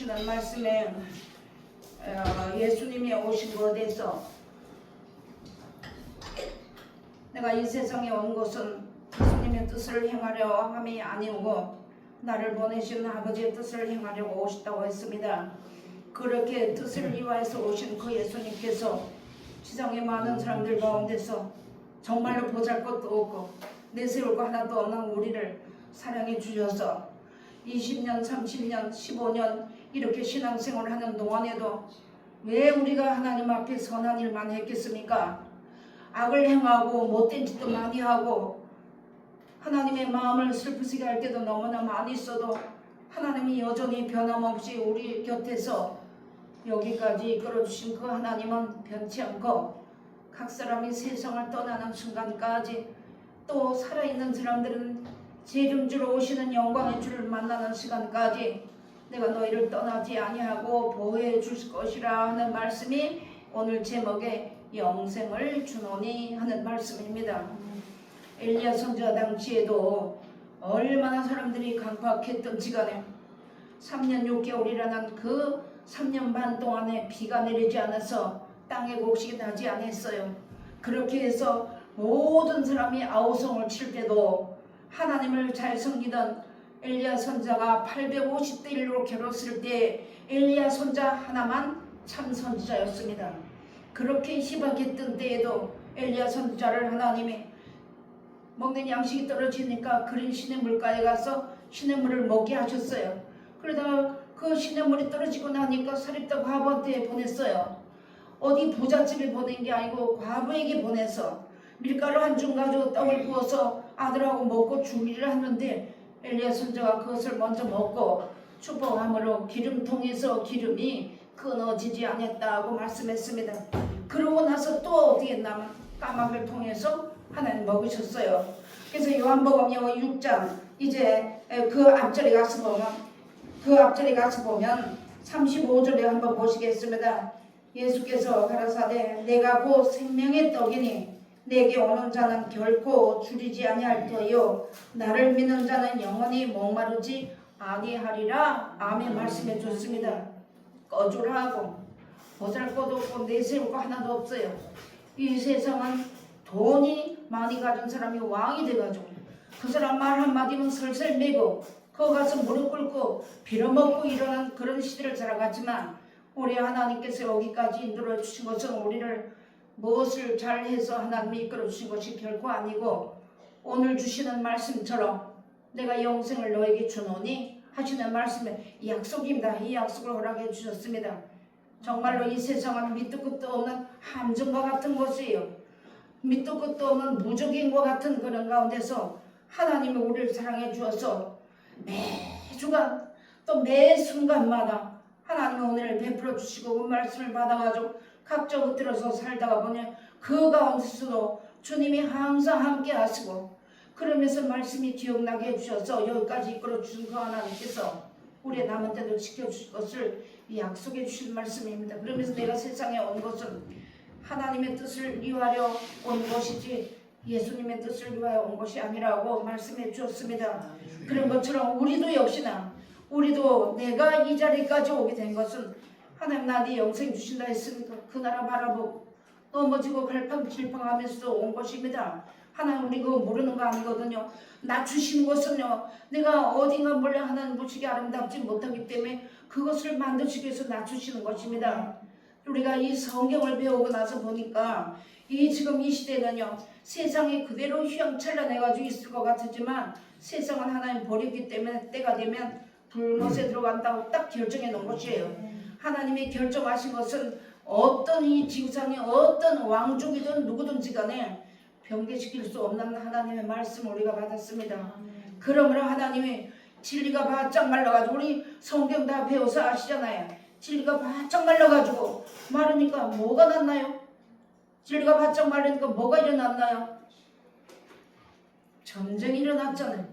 주시는 말씀에 예수님이 오신 것에 대해서 내가 이 세상에 온 것은 예수님의 뜻을 행하려 함이 아니오고 나를 보내신 아버지의 뜻을 행하려고 오셨다고 했습니다. 그렇게 뜻을 이루어서 오신 그 예수님께서 세상의 많은 사람들 가운데서 정말로 보잘것도 없고 내세울 거 하나도 없는 우리를 사랑해 주셔서 20년, 30년, 15년 이렇게 신앙생활을 하는 동안에도 왜 우리가 하나님 앞에 선한 일만 했겠습니까? 악을 행하고 못된 짓도 많이 하고 하나님의 마음을 슬프시게 할 때도 너무나 많이 있어도 하나님이 여전히 변함없이 우리 곁에서 여기까지 이끌어주신 그 하나님은 변치 않고 각 사람이 세상을 떠나는 순간까지 또 살아있는 사람들은 재림주로 오시는 영광의 주를 만나는 시간까지 내가 너희를 떠나지 아니하고 보호해 주실 것이라 하는 말씀이 오늘 제목에 영생을 주노니 하는 말씀입니다. 엘리야 선지자 당시에도 얼마나 사람들이 강팍했던지 간에 3년 6개월이라는 그 3년 반 동안에 비가 내리지 않아서 땅에 곡식이 나지 않았어요. 그렇게 해서 모든 사람이 아우성을 칠 때도 하나님을 잘 섬기던 엘리야 선자가 850대 1로 결혼했을 때 엘리야 선자 하나만 참 선지자였습니다. 그렇게 희박했던 때에도 엘리야 선지자를 하나님이 먹는 양식이 떨어지니까 그린 시냇물가에 가서 시냇물을 먹게 하셨어요. 그러다가 그 시냇물이 떨어지고 나니까 사립다 과부한테 보냈어요. 어디 부잣집에 보낸 게 아니고 과부에게 보내서 밀가루 한 줌 가지고 떡을 부어서 아들하고 먹고 주기를 하는데 엘리야 선지자가 그것을 먼저 먹고 축복함으로 기름통에서 기름이 끊어지지 않았다고 말씀했습니다. 그러고 나서 또 어떻게 했냐면 까마귀를 통해서 하나님 먹으셨어요. 그래서 요한복음 6장 이제 그 앞절에 가서 보면 35절에 한번 보시겠습니다. 예수께서 가라사대 내가 곧 생명의 떡이니 내게 오는 자는 결코 줄이지 아니할 터이요 나를 믿는 자는 영원히 목마르지 아니하리라. 아멘 말씀해 줬습니다. 꺼주라고 보잘것도 없고 내세울 거 하나도 없어요. 이 세상은 돈이 많이 가진 사람이 왕이 돼가지고 그 사람 말 한마디면 설설 매고 거기 가서 무릎 꿇고 빌어먹고 일어난 그런 시대를 살아갔지만 우리 하나님께서 여기까지 인도해 주신 것은 우리를 무엇을 잘해서 하나님이 이끌어 주신 것이 결코 아니고 오늘 주시는 말씀처럼 내가 영생을 너에게 주노니 하시는 말씀에 약속입니다. 이 약속을 허락해 주셨습니다. 정말로 이 세상은 밑도 끝도 없는 함정과 같은 곳이에요. 밑도 끝도 없는 무적인과 같은 그런 가운데서 하나님이 우리를 사랑해 주어서 매 주간 또 매 순간마다 하나님은 오늘 베풀어 주시고 그 말씀을 받아가지고 각자 흩어져서 살다가 보니 그 가운데서도 주님이 항상 함께 하시고 그러면서 말씀이 기억나게 해주셔서 여기까지 이끌어 주신 그 하나님께서 우리의 남은 때도 지켜주실 것을 약속해 주신 말씀입니다. 그러면서 내가 세상에 온 것은 하나님의 뜻을 이루하려 온 것이지 예수님의 뜻을 위하여 온 것이 아니라고 말씀해 주었습니다. 그런 것처럼 우리도 역시나 우리도 내가 이 자리까지 오게 된 것은 하나님 나한테 영생 주신다 했으니까 그 나라 바라보고 넘어지고 갈팡질팡하면서 온 것입니다. 하나님 우리 그거 모르는 거 아니거든요. 낮추시는 것은요 내가 어딘가 몰래 하나님 보시기 아름답지 못하기 때문에 그것을 만드시기 위해서 낮추시는 것입니다. 우리가 이 성경을 배우고 나서 보니까 지금 이 시대는요 세상이 그대로 휘황찬란해가지고 있을 것 같지만 세상은 하나님 버리기 때문에 때가 되면 불못에 들어간다고 딱 결정해 놓은 것이에요. 하나님이 결정하신 것은 어떤 이 지구상의 어떤 왕족이든 누구든지 간에 변개시킬 수 없는 하나님의 말씀을 우리가 받았습니다. 그러므로 하나님이 진리가 바짝 말라가지고 우리 성경 다 배워서 아시잖아요. 진리가 바짝 말라가지고 마르니까 뭐가 났나요? 진리가 바짝 말리니까 뭐가 일어났나요? 전쟁이 일어났잖아요.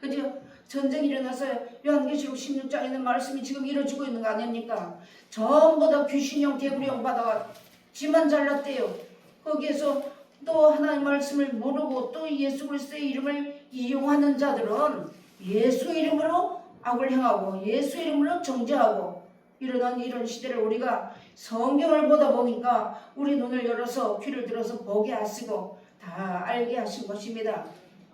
그죠? 전쟁이 일어나서 요한계시록 16장에 있는 말씀이 지금 이루어지고 있는 거 아닙니까? 전부 다 귀신형 개구리형 받아가 지만 잘났대요. 거기에서 또 하나님 말씀을 모르고 또 예수 그리스도의 이름을 이용하는 자들은 예수 이름으로 악을 행하고 예수 이름으로 정죄하고 이러는 이런 시대를 우리가 성경을 보다 보니까 우리 눈을 열어서 귀를 들어서 보게 하시고 다 알게 하신 것입니다.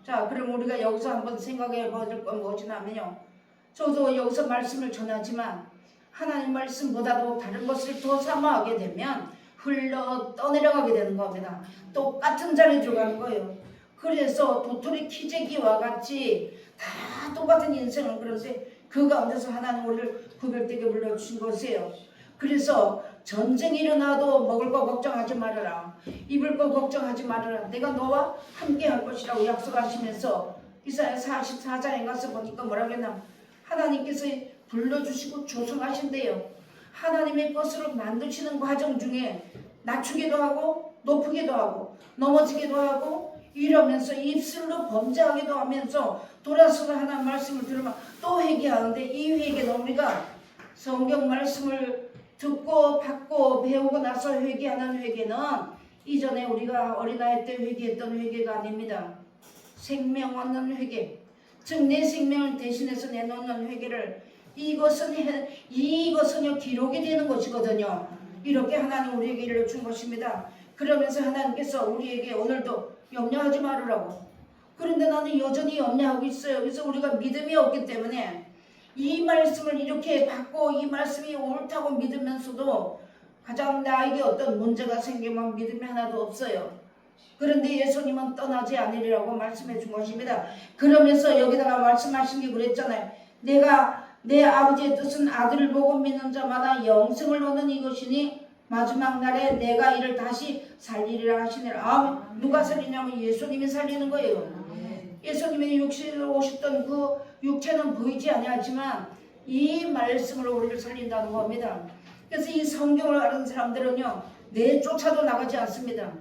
자, 그럼 우리가 여기서 한번 생각해 볼 건 무엇이냐면요. 저도 여기서 말씀을 전하지만 하나님 말씀보다도 다른 것을 더 사모하게 되면 흘러 떠내려가게 되는 겁니다. 똑같은 자리에 들어가는 거예요. 그래서 도토리 키재기와 같이 다 똑같은 인생을 그런데 그 가운데서 하나님 우리를 구별되게 불러주신 것이에요. 그래서 전쟁이 일어나도 먹을 거 걱정하지 말아라. 입을 거 걱정하지 말아라. 내가 너와 함께 할 것이라고 약속하시면서 이사야 44장에 가서 보니까 뭐라고 했나? 하나님께서 불러주시고 조성하신대요. 하나님의 것으로 만드시는 과정 중에 낮추기도 하고 높이기도 하고 넘어지기도 하고 이러면서 입술로 범죄하기도 하면서 돌아서서 하나님 말씀을 들으면 또 회개하는데 이 회개는 우리가 성경 말씀을 듣고 받고 배우고 나서 회개하는 회개는 이전에 우리가 어린아이 때 회개했던 회개가 아닙니다. 생명 얻는 회개, 즉 내 생명을 대신해서 내놓는 회개를 이것은요 기록이 되는 것이거든요. 이렇게 하나님 우리에게 일러준 것입니다. 그러면서 하나님께서 우리에게 오늘도 염려하지 말으라고. 그런데 나는 여전히 염려하고 있어요. 그래서 우리가 믿음이 없기 때문에 이 말씀을 이렇게 받고 이 말씀이 옳다고 믿으면서도 가장 나에게 어떤 문제가 생기면 믿음이 하나도 없어요. 그런데 예수님은 떠나지 않으리라고 말씀해 준 것입니다. 그러면서 여기다가 말씀하신 게 그랬잖아요. 내가 내 아버지의 뜻은 아들을 보고 믿는 자마다 영생을 얻는 이것이니 마지막 날에 내가 이를 다시 살리리라 하시니라. 누가 살리냐면 예수님이 살리는 거예요. 예수님이 육신으로 오셨던 그 육체는 보이지 아니하지만 이 말씀으로 우리를 살린다는 겁니다. 그래서 이 성경을 아는 사람들은요 내쫓아도 나가지 않습니다.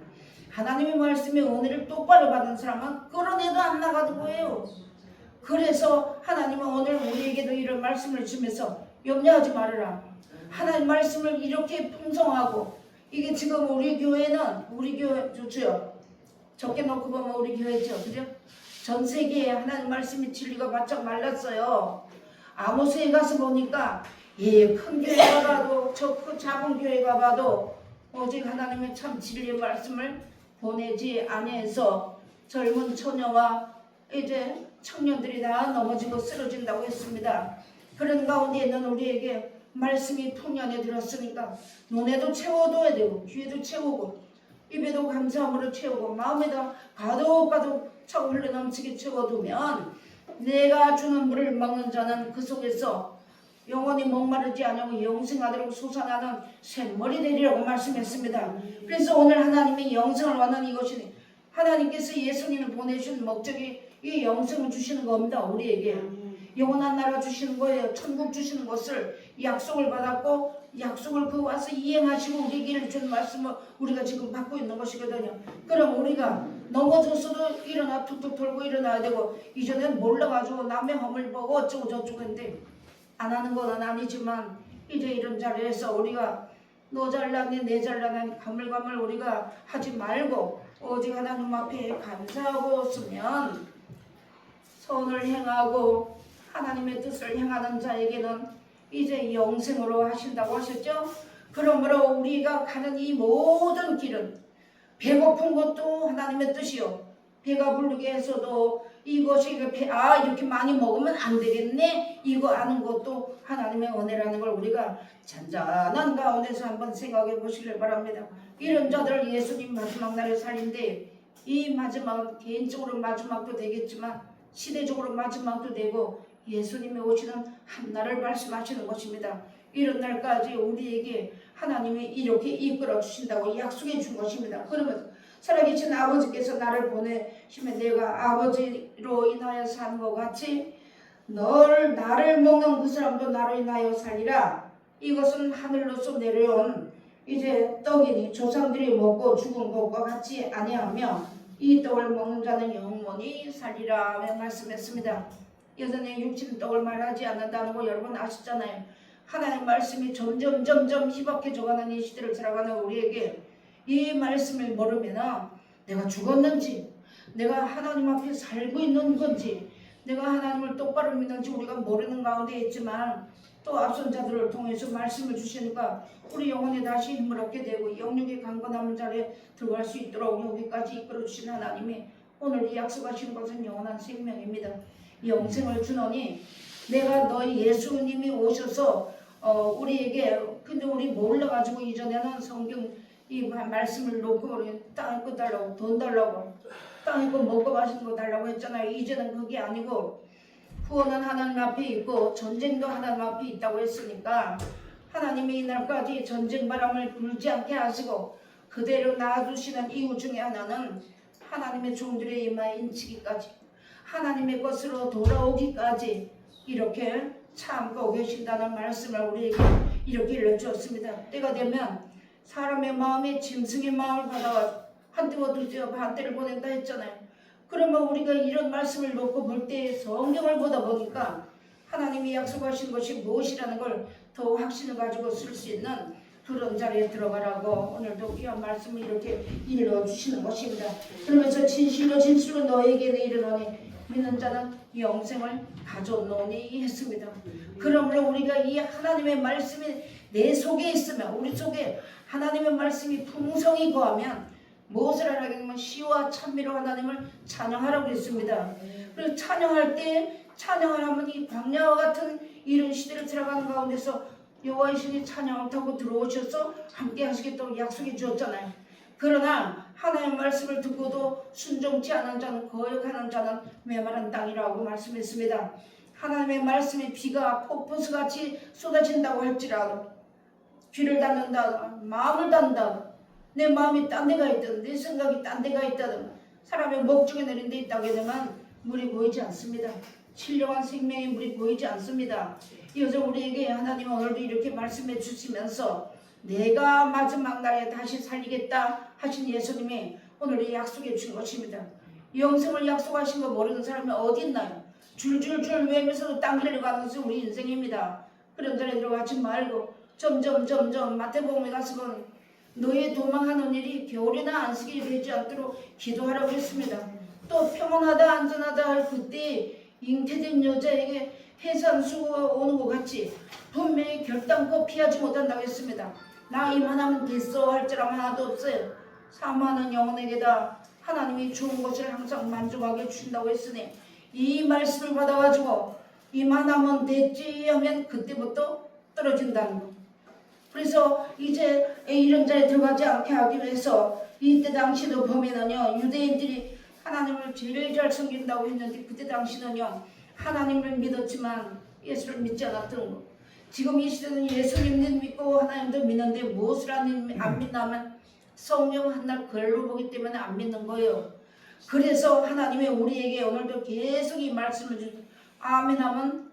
하나님의 말씀의 은혜를 똑바로 받은 사람은 끌어내도 안 나가는 거예요. 그래서 하나님은 오늘 우리에게도 이런 말씀을 주면서 염려하지 말아라. 하나님 말씀을 이렇게 풍성하고 이게 지금 우리 교회는 우리 교회 좋죠. 적게 놓고 보면 우리 교회죠. 그죠? 전 세계에 하나님 말씀의 진리가 바짝 말랐어요. 아모스에 가서 보니까 큰 교회가 봐도 저 그 작은 교회가 봐도 오직 하나님의 참 진리의 말씀을 보내지 아니해서 젊은 처녀와 이제 청년들이 다 넘어지고 쓰러진다고 했습니다. 그런 가운데에는 우리에게 말씀이 풍년에 들었으니까 눈에도 채워둬야 되고 귀에도 채우고 입에도 감사함으로 채우고 마음에다 가득가득 차고 흘러넘치게 채워두면 내가 주는 물을 먹는 자는 그 속에서 영원히 목마르지 않고 영생하도록 솟아나는 샘물이 되리라고 말씀했습니다. 그래서 오늘 하나님이 영생을 원하는 이것이니 하나님께서 예수님을 보내신 목적이 이 영생을 주시는 겁니다. 우리에게 영원한 나라 주시는 거예요. 천국 주시는 것을 약속을 받았고 약속을 그 와서 이행하시고 우리에게 준 말씀을 우리가 지금 받고 있는 것이거든요. 그럼 우리가 넘어져서도 일어나 툭툭 털고 일어나야 되고 이전엔 몰라가지고 남의 허물 보고 어쩌고 저쩌고 했는데 안 하는 건 아니지만 이제 이런 자리에서 우리가 너 잘나니 내 잘나니 가물가물 우리가 하지 말고 오직 하나님 앞에 감사하고 쓰면 선을 행하고 하나님의 뜻을 행하는 자에게는 이제 영생으로 하신다고 하셨죠. 그러므로 우리가 가는 이 모든 길은 배고픈 것도 하나님의 뜻이요 배가 부르게 해서도 이것이 이렇게 많이 먹으면 안 되겠네 이거 아는 것도 하나님의 은혜라는 걸 우리가 잔잔한 가운데서 한번 생각해 보시길 바랍니다. 이런 자들을 예수님 마지막 날에 살린데 이 마지막은 개인적으로 마지막도 되겠지만 시대적으로 마지막도 되고 예수님이 오시는 한 날을 말씀하시는 것입니다. 이런 날까지 우리에게 하나님이 이렇게 이끌어 주신다고 약속해 준 것입니다. 그러면서 살아계신 아버지께서 나를 보내시면 내가 아버지로 인하여 사는 것 같이 나를 먹는 그 사람도 나로 인하여 살리라. 이것은 하늘로서 내려온 이제 떡이니 조상들이 먹고 죽은 것과 같이 아니하며 이 떡을 먹는 자는 영원히 살리라 말씀했습니다. 여전히 육신 떡을 말하지 않는다는 거 여러분 아시잖아요. 하나님 말씀이 점점 희박해져가는 이 시대를 살아가는 우리에게 이 말씀을 모르면 내가 죽었는지 내가 하나님 앞에 살고 있는 건지 내가 하나님을 똑바로 믿는지 우리가 모르는 가운데 있지만 또 앞선 자들을 통해서 말씀을 주시니까 우리 영혼에 다시 힘을 얻게 되고 영육의 강건함을 자리에 들어갈 수 있도록 여기까지 이끌어 주신 하나님이 오늘 이 약속하신 것은 영원한 생명입니다. 영생을 주노니 내가 너희 예수님이 오셔서 우리에게 근데 우리 몰라가지고 이전에는 성경 이 말씀을 놓고 땅 있고 달라고 돈 달라고 땅 있고 먹고 마시는 거 달라고 했잖아요. 이제는 그게 아니고 구원은 하나님 앞에 있고 전쟁도 하나님 앞에 있다고 했으니까 하나님이 이날까지 전쟁 바람을 불지 않게 하시고 그대로 놔두시는 이유 중에 하나는 하나님의 종들의 이마에 인치기까지 하나님의 것으로 돌아오기까지 이렇게 참고 계신다는 말씀을 우리에게 이렇게 일러주었습니다. 때가 되면 사람의 마음에 짐승의 마음을 받아와 한때와 둘째와 반때를 보낸다 했잖아요. 그러면 우리가 이런 말씀을 놓고 볼 때 성경을 보다 보니까 하나님이 약속하신 것이 무엇이라는 걸 더 확신을 가지고 쓸 수 있는 그런 자리에 들어가라고 오늘도 귀한 말씀을 이렇게 일러주시는 것입니다. 그러면서 진실로 진실로 너에게 내 이르노니 믿는 자는 영생을 가져오노니 했습니다. 그러므로 우리가 이 하나님의 말씀이 내 속에 있으면 우리 속에 하나님의 말씀이 풍성히 거하면 무엇을 하라고 하면 시와 찬미로 하나님을 찬양하라고 했습니다. 그리고 찬양할 때 찬양을 하면 이 광야와 같은 이런 시대를 들어가는 가운데서 여호와의 신이 찬양을 타고 들어오셔서 함께 하시겠다고 약속해 주었잖아요. 그러나 하나님의 말씀을 듣고도 순종치 않은 자는 거역하는 자는 메마른 땅이라고 말씀했습니다. 하나님의 말씀에 비가 폭포수같이 쏟아진다고 할지라도 귀를 닫는다 마음을 닫는다 내 마음이 딴 데가 있든 내 생각이 딴 데가 있다든 사람의 목적에 내린 데 있다고 하면 물이 보이지 않습니다. 신령한 생명의 물이 보이지 않습니다. 이어서 우리에게 하나님 오늘도 이렇게 말씀해 주시면서 내가 마지막 날에 다시 살리겠다 하신 예수님이 오늘 약속해 주신 것입니다. 영생을 약속하신 거 모르는 사람이 어디 있나요? 줄줄줄 외면서도 딴 길을 가는 것이 우리 인생입니다. 그런 자리에 들어가지 말고 점점 마태복음에 가서는 너의 도망하는 일이 겨울이나 안식일이 되지 않도록 기도하라고 했습니다. 또 평온하다 안전하다 할 그때 잉태된 여자에게 해산수가 오는 것 같이 분명히 결단코 피하지 못한다고 했습니다. 나 이만하면 됐어 할 사람 하나도 없어요. 사모하는 영혼에게다 하나님이 좋은 것을 항상 만족하게 주신다고 했으니 이 말씀을 받아가지고 이만하면 됐지 하면 그때부터 떨어진다는 거. 그래서 이제 이런 자리에 들어가지 않게 하기 위해서 이때 당시도 보면은요 유대인들이 하나님을 제일 잘 섬긴다고 했는데 그때 당시는요 하나님을 믿었지만 예수를 믿지 않았던 거. 지금 이 시대는 예수님도 믿고 하나님도 믿는데 무엇을 안 믿냐면 성령 한날 글로 보기 때문에 안 믿는 거예요. 그래서 하나님이 우리에게 오늘도 계속 이 말씀을 주시고 아멘 하면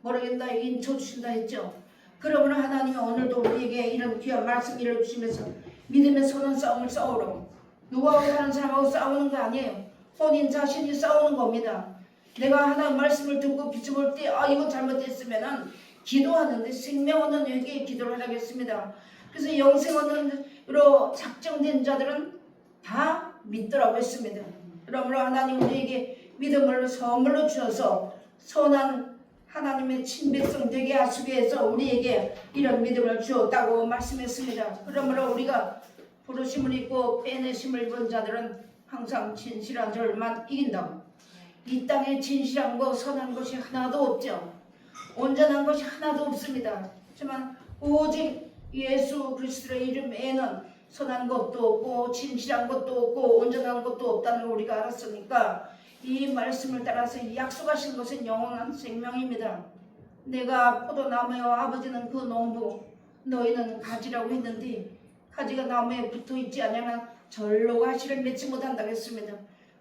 모르겠다 인쳐 주신다 했죠. 그러므로 하나님이 오늘도 우리에게 이런 귀한 말씀 일러주시면서 믿음의 선한 싸움을 싸우라고 누구하고 다른 사람하고 싸우는 거 아니에요. 본인 자신이 싸우는 겁니다. 내가 하나님 말씀을 듣고 비춰볼 때 이거 잘못됐으면은 기도하는데 생명 얻는 여기에 기도를 하겠습니다. 그래서 영생 얻는으로 작정된 자들은 다 믿더라고 했습니다. 그러므로 하나님 우리에게 믿음을 선물로 주셔서 선한 하나님의 친백성 되게 하시기 위해서 우리에게 이런 믿음을 주었다고 말씀했습니다. 그러므로 우리가 부르심을 입고 빼내심을 입은 자들은 항상 진실한 자를만 이긴다고. 이 땅에 진실한 것 선한 것이 하나도 없죠. 온전한 것이 하나도 없습니다. 하지만 오직 예수 그리스도의 이름에는 선한 것도 없고 진실한 것도 없고 온전한 것도 없다는 걸 우리가 알았으니까 이 말씀을 따라서 약속하신 것은 영원한 생명입니다. 내가 포도나무요 아버지는 그 농부 너희는 가지라고 했는데 가지가 나무에 붙어있지 않으면 절로 가시를 맺지 못한다고 했습니다.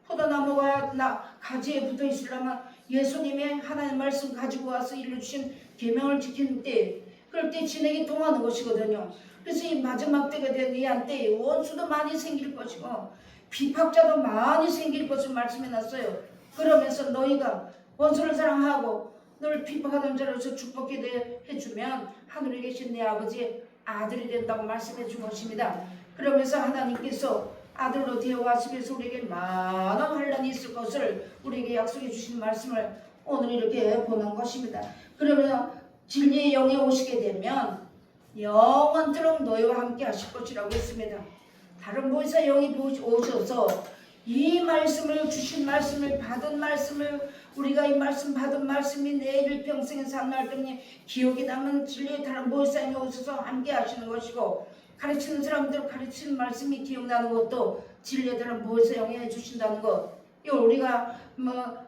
포도나무가 가지에 붙어있으려면 예수님의 하나님의 말씀 가지고 와서 일러주신 계명을 지키는 때 그럴 때 진액이 통하는 것이거든요. 그래서 이 마지막 때가 된 이한때 원수도 많이 생길 것이고 비박자도 많이 생길 것을 말씀해놨어요. 그러면서 너희가 원수를 사랑하고 너를 비박하는 자로서 축복해 해주면 하늘에 계신 내 아버지의 아들이 된다고 말씀해 준 것입니다. 그러면서 하나님께서 아들로 되어왔으기 위해서 우리에게 많은 환란이 있을 것을 우리에게 약속해 주신 말씀을 오늘 이렇게 보는 것입니다. 그러면 진리의 영이 오시게 되면 영원토록 너희와 함께 하실 것이라고 했습니다. 다른 보혜사 영이 오셔서 이 말씀을 주신 말씀을 받은 말씀을 우리가 이 말씀 받은 말씀이 내 일평생에 살날 때문에 기억에 남은 진리의 다른 보혜사 영이 오셔서 함께 하시는 것이고 가르치는 사람들 가르치는 말씀이 기억나는 것도 진리의 다른 보혜사 영이 해주신다는 것. 이거 우리가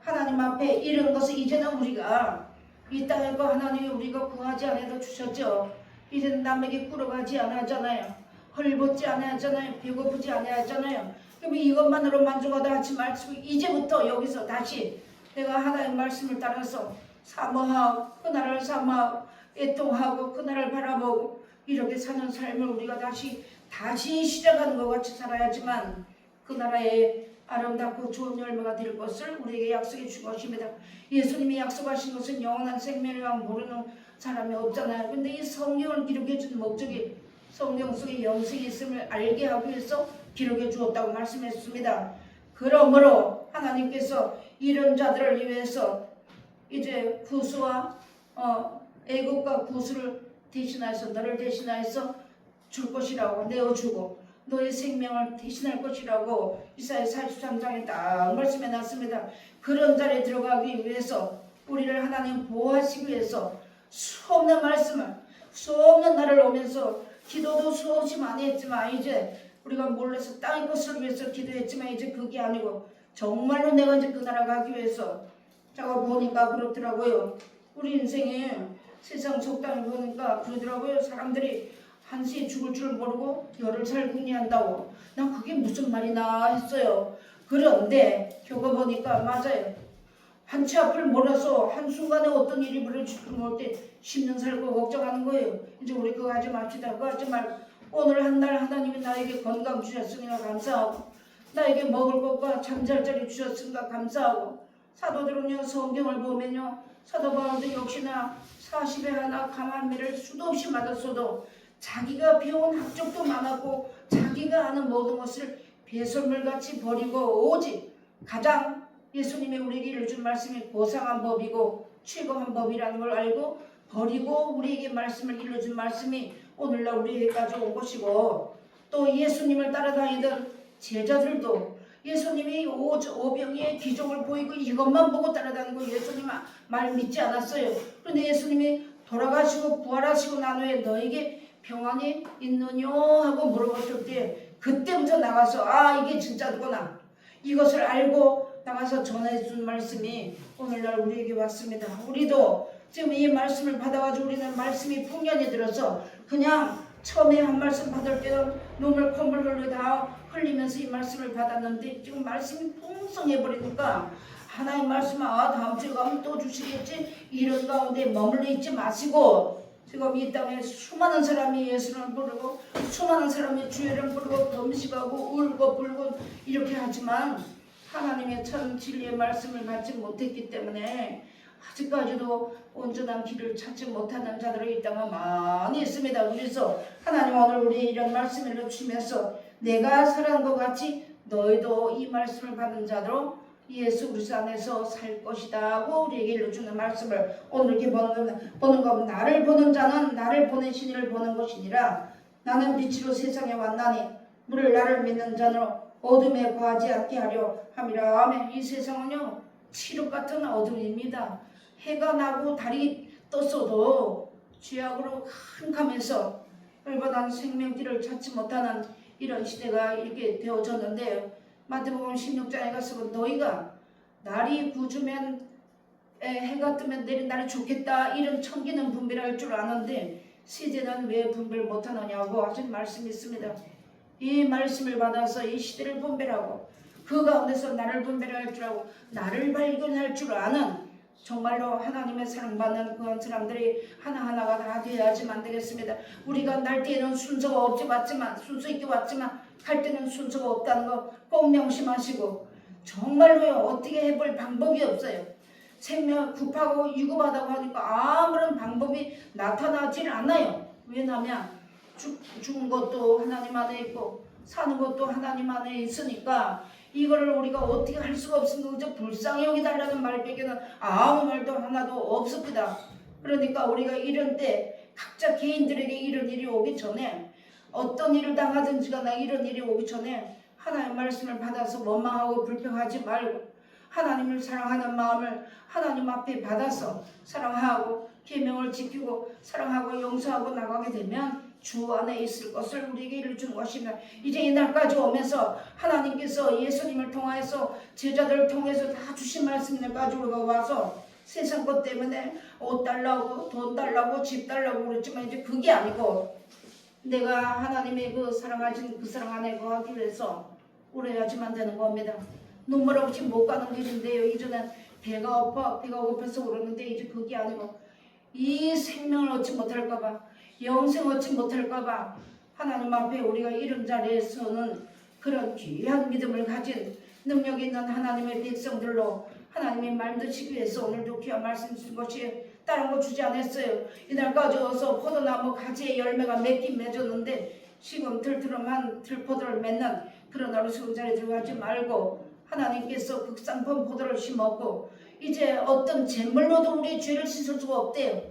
하나님 앞에 이런 것을 이제는 우리가 이 땅에 거 하나님이 우리가 구하지 않아도 주셨죠. 이제는 남에게 꾸러가지 않았잖아요. 헐벗지 않았잖아요. 배고프지 않았잖아요. 그럼 이것만으로 만족하다 하지 말고 이제부터 여기서 다시 내가 하나님의 말씀을 따라서 사모하고 그날을 사모하고 애통하고 그날을 바라보고 이렇게 사는 삶을 우리가 다시 시작하는 것 같이 살아야지만 그 나라의 아름답고 좋은 열매가 될 것을 우리에게 약속해 준 것입니다. 예수님이 약속하신 것은 영원한 생명이라고 모르는 사람이 없잖아요. 근데 이 성경을 기록해 준 목적이 성경 속에 영생이 있음을 알게 하기 위해서 기록해 주었다고 말씀했습니다. 그러므로 하나님께서 이런 자들을 위해서 이제 구수와 애국과 구수를 대신하여서 너를 대신하여서 줄 것이라고 내어주고 너의 생명을 대신할 것이라고 이사야 43장에 딱 말씀해 놨습니다. 그런 자리에 들어가기 위해서 우리를 하나님 보호하시기 위해서 수없는 말씀을 수없는 날을 오면서 기도도 수없이 많이 했지만 이제 우리가 몰라서 땅의 것을 위해서 기도했지만 이제 그게 아니고 정말로 내가 이제 그 나라 가기 위해서 제가 보니까 그렇더라고요. 우리 인생에 세상 적당히 보니까 그러더라고요. 사람들이 한시에 죽을 줄 모르고 열흘 살 궁리한다고. 난 그게 무슨 말이나 했어요. 그런데 겪어보니까 맞아요. 한치 앞을 몰라서 한순간에 어떤 일이 벌어질지 모를 때 10년 살고 걱정하는 거예요. 이제 우리 그거 하지 맙시다. 그거 하지 말고 오늘 한 날 하나님이 나에게 건강 주셨으니까 감사하고 나에게 먹을 것과 잠잘 자리 주셨으니까 감사하고 사도들은요 성경을 보면요 사도 바울도 역시나 40에 하나 감한매를 수도 없이 맞았어도 자기가 배운 학적도 많았고 자기가 아는 모든 것을 배설물같이 버리고 오직 가장 예수님이 우리에게 일러준 말씀이 고상한 법이고 최고한 법이라는 걸 알고 버리고 우리에게 말씀을 일러준 말씀이 오늘날 우리에게까지 온 것이고 또 예수님을 따라다니던 제자들도 예수님이 오병이의 기적을 보이고 이것만 보고 따라다니고 예수님 말 믿지 않았어요. 그런데 예수님이 돌아가시고 부활하시고 난 후에 너에게 평안이 있느냐 하고 물어봤을 때 그때부터 나가서 이게 진짜구나 이것을 알고 나가서 전해준 말씀이 오늘날 우리에게 왔습니다. 우리도 지금 이 말씀을 받아가지고 우리는 말씀이 풍년이 들어서 그냥 처음에 한 말씀 받을 때는 눈물 콧물 흘리면서 이 말씀을 받았는데 지금 말씀이 풍성해버리니까 하나님 말씀 다음 주에 가면 또 주시겠지 이런 가운데 머물러 있지 마시고 지금 이 땅에 수많은 사람이 예수를 부르고 수많은 사람이 주의를 부르고 금식하고 울고 불고 이렇게 하지만 하나님의 참 진리의 말씀을 받지 못했기 때문에 아직까지도 온전한 길을 찾지 못하는 자들이 이 땅에 많이 있습니다. 그래서 하나님 오늘 우리 이런 말씀을 주시면서 내가 살아난 것 같이 너희도 이 말씀을 받은 자로 예수 그리스도 안에서 살 것이다 하고 우리에게 일러주는 말씀을 오늘 이렇게 보는 겁니다. 나를 보는 자는 나를 보내신 이를 보는 것이니라. 나는 빛으로 세상에 왔나니 나를 믿는 자는 어둠에 거하지 않게 하려 함이라. 아멘. 이 세상은요 칠흑 같은 어둠입니다. 해가 나고 달이 떴어도 죄악으로 캄캄해서 얼마나 생명길을 찾지 못하는 이런 시대가 이렇게 되어졌는데요. 마태복음 16장에 가서 너희가 날이 굳으면 해가 뜨면 내린 날이 좋겠다 이런 천기는 분별할 줄 아는데 세대는 왜 분별 못하느냐고 하신 말씀이 있습니다. 이 말씀을 받아서 이 시대를 분별하고 그 가운데서 나를 분별할 줄 알고 나를 발견할 줄 아는 정말로 하나님의 사랑받는 그런 사람들이 하나하나가 다 되어야지만 되겠습니다. 우리가 날 때에는 순서가 없지 맞지만 순서 있게 왔지만 갈 때는 순서가 없다는 거 꼭 명심하시고 정말로요 어떻게 해볼 방법이 없어요. 생명 급하고 유급하다고 하니까 아무런 방법이 나타나질 않아요. 왜냐하면 죽은 것도 하나님 안에 있고 사는 것도 하나님 안에 있으니까 이거를 우리가 어떻게 할 수가 없으니까 그저 불쌍히 여기달라는 말밖에는 아무 말도 하나도 없습니다. 그러니까 우리가 이런 때 각자 개인들에게 이런 일이 오기 전에 어떤 일을 당하든지 간에 이런 일이 오기 전에 하나님의 말씀을 받아서 원망하고 불평하지 말고 하나님을 사랑하는 마음을 하나님 앞에 받아서 사랑하고 계명을 지키고 사랑하고 용서하고 나가게 되면 주 안에 있을 것을 우리에게 이루어준 것입니다. 이제 이 날까지 오면서 하나님께서 예수님을 통하여서 제자들을 통해서 다 주신 말씀들까지 우리가 와서 세상 것 때문에 옷 달라고 돈 달라고 집 달라고 그랬지만 이제 그게 아니고 내가 하나님의 그 사랑하신 그 사랑 안에 거하기 위해서 오래야지만 되는 겁니다. 눈물 없이 못 가는 길인데요. 이전엔 배가 고파서 그러는데 이제 그게 아니고 이 생명을 얻지 못할까봐 영생 얻지 못할까봐 하나님 앞에 우리가 이런 자리에서는 그런 귀한 믿음을 가진 능력 있는 하나님의 백성들로 하나님의 말 듣기 위해서 오늘도 귀한 말씀 주신 것이 다른 거 주지 않았어요. 이날까지 와서 포도나무 가지에 열매가 맺긴 맺었는데 지금 들트름한 들포도를 맺는 그런 어리석은 자리에 들어가지 말고 하나님께서 극상품 포도를 심었고 이제 어떤 재물로도 우리 죄를 씻을 수가 없대요.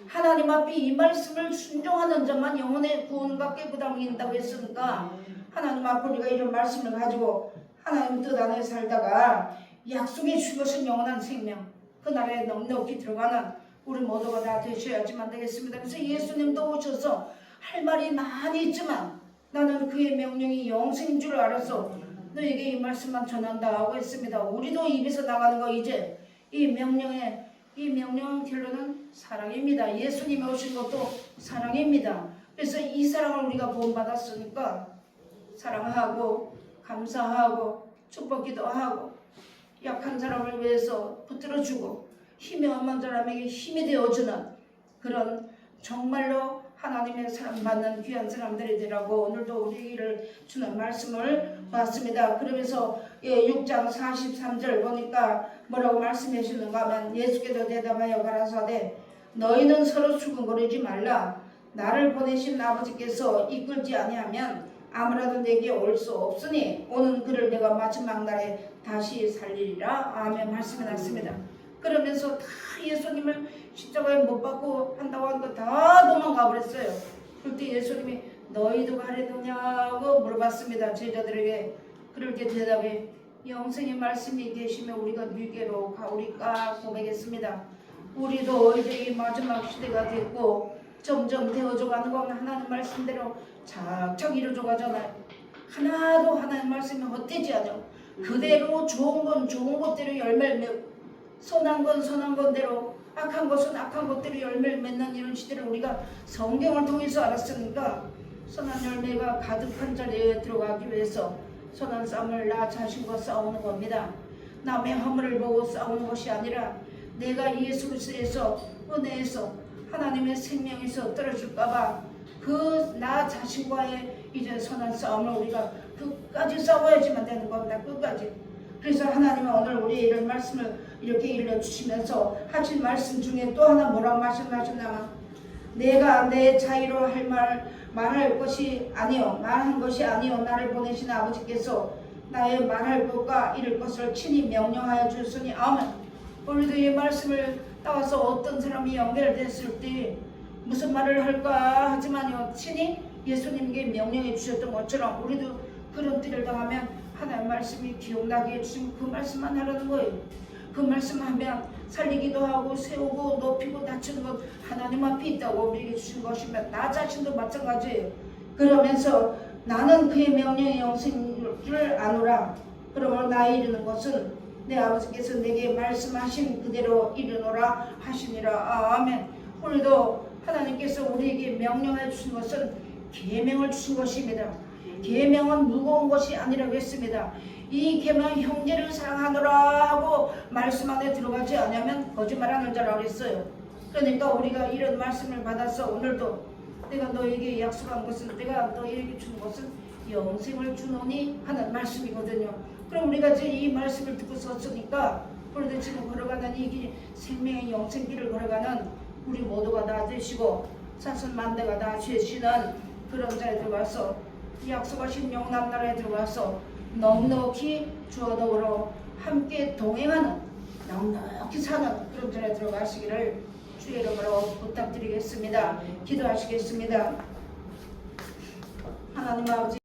하나님 앞에 이 말씀을 순종하는 자만 영혼의 구원과 깨끗함을 이긴다고 했으니까 하나님 앞에 우리가 이런 말씀을 가지고 하나님 뜻 안에 살다가 약속해 주신 것은 영원한 생명 그 나라에 넉넉히 들어가는 우리 모두가 다 되셔야지만 되겠습니다. 그래서 예수님도 오셔서 할 말이 많이 있지만 나는 그의 명령이 영생인 줄 알아서 너에게 이 말씀만 전한다 하고 했습니다. 우리도 입에서 나가는 거 이제 이 명령 결론은 사랑입니다. 예수님이 오신 것도 사랑입니다. 그래서 이 사랑을 우리가 구원받았으니까 사랑하고 감사하고 축복기도 하고 약한 사람을 위해서 붙들어주고 힘이 없는 사람에게 힘이 되어주는 그런 정말로 하나님의 사랑받는 귀한 사람들이 되라고 오늘도 우리를 주는 말씀을 봤습니다. 그러면서 6장 43절 보니까 뭐라고 말씀해 주는가 하면 예수께서 대답하여 가라사대 너희는 서로 수근거리지 말라. 나를 보내신 아버지께서 이끌지 아니하면 아무라도 내게 올 수 없으니 오는 그를 내가 마지막 날에 다시 살리리라. 아멘. 말씀이 났습니다. 그러면서 다 예수님을 십자가에 못 박고 한다고 하는 거 다 도망가 버렸어요. 그때 예수님이 너희도 가려느냐고 물어봤습니다. 제자들에게. 그럴 때 대답에 영생의 말씀이 계시면 우리가 누게로 가오리까 고백했습니다. 우리도 이제 이 마지막 시대가 됐고 점점 되어져가는 건 하나님 말씀대로 착착 이루어져 가잖아요. 하나도 하나님 말씀이 헛되지 않아요. 그대로 좋은 건 좋은 것대로 열매를 맺고 선한 건 선한 것대로 악한 것은 악한 것대로 열매를 맺는 이런 시대를 우리가 성경을 통해서 알았으니까 선한 열매가 가득한 자리에 들어가기 위해서 선한 싸움을 나 자신과 싸우는 겁니다. 남의 허물을 보고 싸우는 것이 아니라 내가 예수 그리스도에서 은혜에서 하나님의 생명에서 떨어질까봐 그 나 자신과의 이제 선한 싸움을 우리가 끝까지 싸워야지만 되는 겁니다. 끝까지. 그래서 하나님은 오늘 우리 이런 말씀을 이렇게 일러주시면서 하신 말씀 중에 또 하나 뭐라고 말씀하셨냐면 내가 내 자유로 할 말할 것이 아니요 말한 것이 아니요 나를 보내신 아버지께서 나의 말할 것과 이룰 것을 친히 명령하여 주셨으니 아멘. 우리도 이 말씀을 따와서 어떤 사람이 연결됐을 때 무슨 말을 할까 하지만요 친히 예수님께 명령해 주셨던 것처럼 우리도 그런 때를 당하면 하나님의 말씀이 기억나게 해주시면 그 말씀만 하라는 거예요. 그 말씀하면 살리기도 하고 세우고 높이고 낮추는 것 하나님 앞에 있다고 우리에게 주신 것이면 나 자신도 마찬가지예요. 그러면서 나는 그의 명령의 영생을 아노라. 그러므로 나의 이르는 것은 내 아버지께서 내게 말씀하신 그대로 이르노라 하시니라. 아멘. 오늘도 하나님께서 우리에게 명령해 주신 것은 계명을 주신 것입니다. 계명은 무거운 것이 아니라고 했습니다. 이 계명 형제를 사랑하노라 하고 말씀 안에 들어가지 않으면 거짓말하는 자라고 했어요. 그러니까 우리가 이런 말씀을 받아서 오늘도 내가 너에게 약속한 것은 내가 너에게 준 것은 영생을 주노니 하는 말씀이거든요. 그럼 우리가 이제 이 말씀을 듣고 섰으니까 우리도 지금 걸어가는 이 길, 생명의 영생길을 걸어가는 우리 모두가 다 되시고 사순만대가 다 되시는 그런 자리에 들어가서 약속하신 영원한 나라에 들어가서 넉넉히 주와 더불어 함께 동행하는 넉넉히 사는 그런 자리에 들어가시기를 주의 이름으로 부탁드리겠습니다. 기도하시겠습니다. 하나님 아버지,